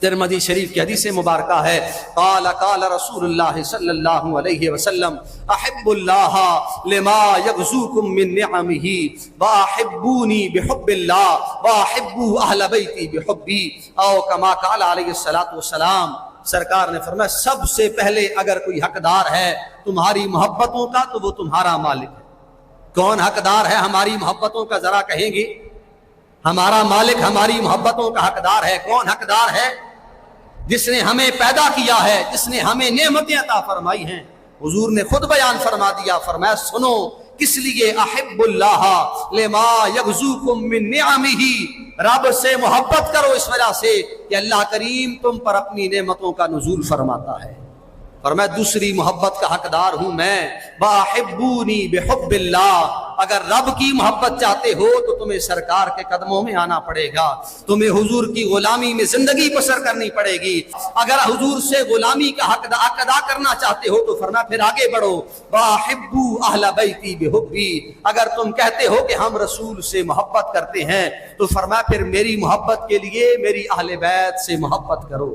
ترمذی شریف کی حدیث مبارکہ ہے، قال قال رسول اللہ صلی اللہ علیہ وسلم احب اللہ لما یغزوکم من نعمہ واحبونی بحب اللہ واحبوا اہل بیتی بحبی، او کما قال علیہ الصلوۃ والسلام۔ سرکار نے فرمایا سب سے پہلے اگر کوئی حقدار ہے تمہاری محبتوں کا تو وہ تمہارا مالک ہے۔ کون حقدار ہے ہماری محبتوں کا؟ ذرا کہیں گے؟ ہمارا مالک ہماری محبتوں کا حقدار ہے۔ کون حقدار ہے؟ جس نے ہمیں پیدا کیا ہے، جس نے ہمیں نعمتیں عطا فرمائی ہیں۔ حضور نے خود بیان فرما دیا، فرمایا سنو کس لیے؟ احب اللہ لما یغزوکم من نعمہ، رب سے محبت کرو اس وجہ سے کہ اللہ کریم تم پر اپنی نعمتوں کا نزول فرماتا ہے۔ اور میں دوسری محبت کا حقدار ہوں میں، واحبونی بحب اللہ۔ اگر رب کی محبت چاہتے ہو تو تمہیں سرکار کے قدموں میں آنا پڑے گا، تمہیں حضور کی غلامی میں زندگی بسر کرنی پڑے گی۔ اگر حضور سے غلامی کا حق ادا کرنا چاہتے ہو تو فرمایا پھر آگے بڑھو، واحبوا اہل بیتی بحبی۔ اگر تم کہتے ہو کہ ہم رسول سے محبت کرتے ہیں تو فرمایا پھر میری محبت کے لیے میری اہل بیت سے محبت کرو۔